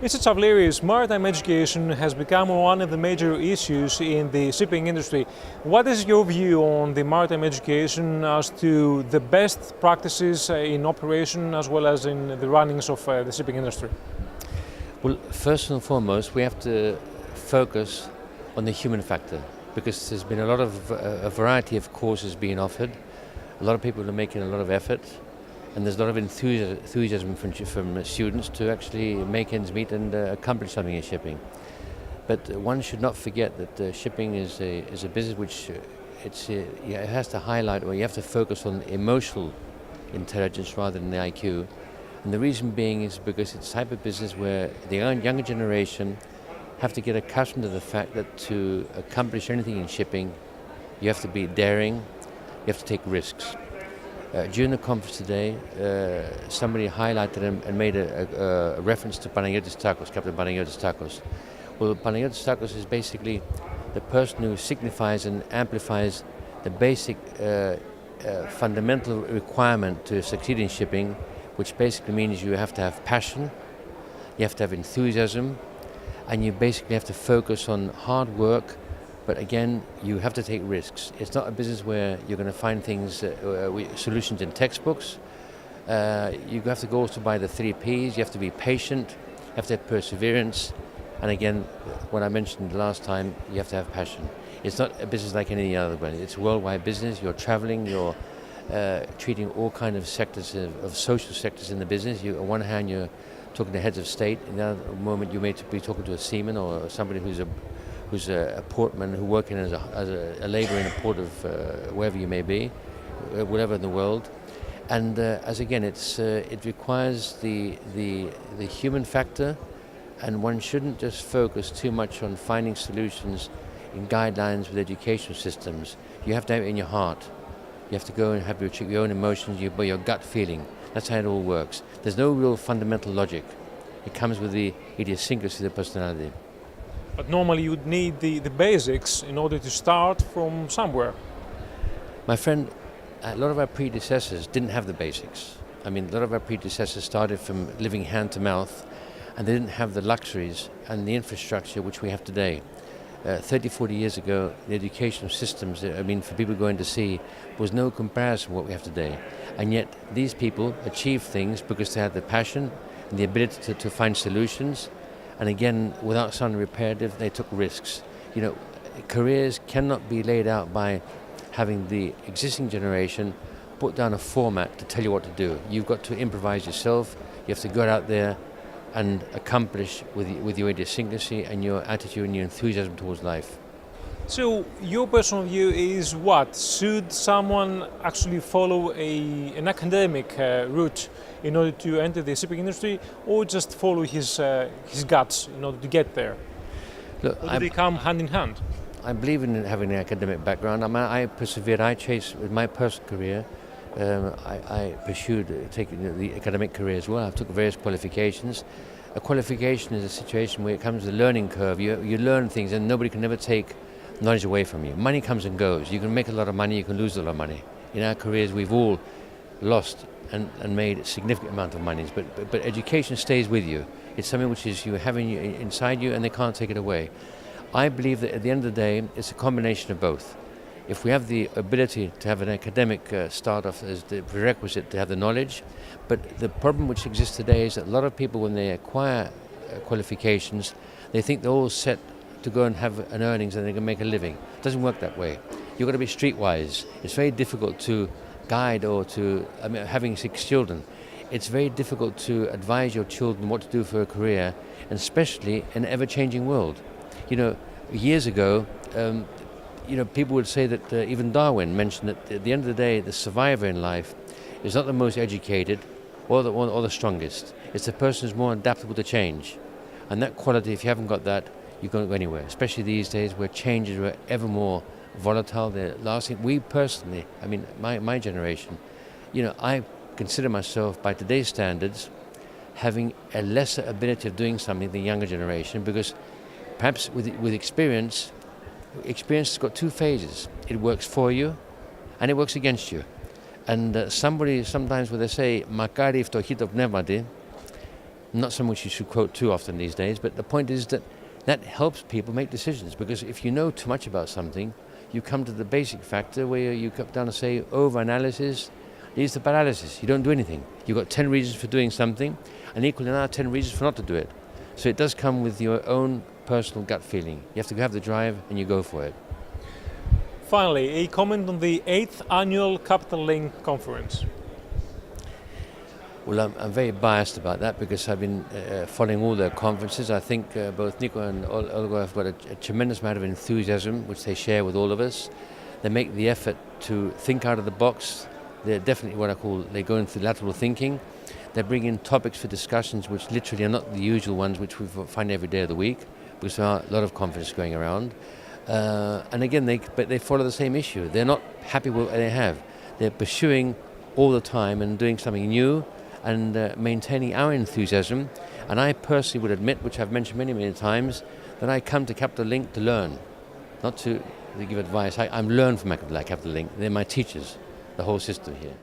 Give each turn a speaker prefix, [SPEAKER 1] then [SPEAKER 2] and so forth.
[SPEAKER 1] Mr. Tsavliris, maritime education has become one of the major issues in the shipping industry. What is your view on the maritime education as to the best practices in operation as well as in the runnings of the shipping industry?
[SPEAKER 2] Well, first and foremost, we have to focus on the human factor because there's been a variety of courses being offered. A lot of people are making a lot of effort. And there's a lot of enthusiasm from students to actually make ends meet and accomplish something in shipping. But one should not forget that shipping is a business which it has to highlight, or you have to focus on emotional intelligence rather than the IQ. And the reason being is because it's a type of business where the younger generation have to get accustomed to the fact that to accomplish anything in shipping, you have to be daring, you have to take risks. During the conference today, somebody highlighted and made a reference to Panagiotis Tsakos, Captain Panagiotis Tsakos. Well, Panagiotis Tsakos is basically the person who signifies and amplifies the basic fundamental requirement to succeed in shipping, which basically means you have to have passion, you have to have enthusiasm, and you basically have to focus on hard work. But again, you have to take risks. It's not a business where you're going to find things, solutions in textbooks. You have to go also by the 3 Ps. You have to be patient, you have to have perseverance. And again, what I mentioned last time, you have to have passion. It's not a business like any other one. It's a worldwide business. You're traveling, you're treating all kinds of sectors, of social sectors in the business. On one hand, you're talking to heads of state. In the other moment, you may be talking to a seaman or somebody who's a portman who working as a labourer in a port of wherever you may be, wherever in the world, and as again, it requires the human factor, and one shouldn't just focus too much on finding solutions in guidelines with educational systems. You have to have it in your heart. You have to go and have your own emotions, your gut feeling. That's how it all works. There's no real fundamental logic. It comes with the idiosyncrasy of the personality.
[SPEAKER 1] But normally you would need the basics in order to start from somewhere.
[SPEAKER 2] My friend, a lot of our predecessors didn't have the basics. I mean, a lot of our predecessors started from living hand to mouth, and they didn't have the luxuries and the infrastructure which we have today. 30, 40 years ago, the educational systems, for people going to sea, was no comparison to what we have today. And yet, these people achieved things because they had the passion and the ability to find solutions. And again, without sounding repetitive, they took risks. Careers cannot be laid out by having the existing generation put down a format to tell you what to do. You've got to improvise yourself. You have to go out there and accomplish with your idiosyncrasy and your attitude and your enthusiasm towards life.
[SPEAKER 1] So your personal view is what? Should someone actually follow an academic route in order to enter the shipping industry, or just follow his guts in order to get there?
[SPEAKER 2] Look,
[SPEAKER 1] or do they come hand in hand?
[SPEAKER 2] I believe in having an academic background. I persevered. I chased with my personal career. I pursued taking the academic career as well. I took various qualifications. A qualification is a situation where it comes to the learning curve. You learn things, and nobody can ever take knowledge away from you. Money comes and goes. You can make a lot of money, you can lose a lot of money. In our careers, we've all lost and made a significant amount of money, but education stays with you. It's something which is you have inside you, and they can't take it away. I believe that at the end of the day, it's a combination of both. If we have the ability to have an academic start off as the prerequisite to have the knowledge, but the problem which exists today is that a lot of people, when they acquire qualifications, they think they're all set to go and have an earnings and they can make a living. It doesn't work that way. You've got to be streetwise. It's very difficult to guide having 6 children. It's very difficult to advise your children what to do for a career, and especially in an ever-changing world. Years ago, people would say that even Darwin mentioned that at the end of the day, the survivor in life is not the most educated or the strongest. It's the person who's more adaptable to change. And that quality, if you haven't got that, you can't go anywhere, especially these days where changes are ever more volatile. They're lasting. We personally, my generation, I consider myself, by today's standards, having a lesser ability of doing something than the younger generation, because perhaps with experience has got 2 phases. It works for you and it works against you. And somebody sometimes when they say, makari φτωχοί το πνεύματι, not something which you should quote too often these days, but the point is that helps people make decisions, because if you know too much about something, you come to the basic factor where you come down to say over-analysis leads to paralysis. You don't do anything. You've got 10 reasons for doing something, and equally now 10 reasons for not to do it. So it does come with your own personal gut feeling. You have to have the drive and you go for it.
[SPEAKER 1] Finally, a comment on the 8th Annual Capital Link Conference.
[SPEAKER 2] Well, I'm very biased about that because I've been following all their conferences. I think both Nico and Olga have got a tremendous amount of enthusiasm, which they share with all of us. They make the effort to think out of the box. They're definitely what I call, they go into lateral thinking. They bring in topics for discussions which literally are not the usual ones which we find every day of the week, because there are a lot of conferences going around. And again, they follow the same issue. They're not happy with what they have. They're pursuing all the time and doing something new and maintaining our enthusiasm. And I personally would admit, which I've mentioned many, many times, that I come to Capital Link to learn, not to give advice. I'm learned from Capital Link. They're my teachers, the whole system here.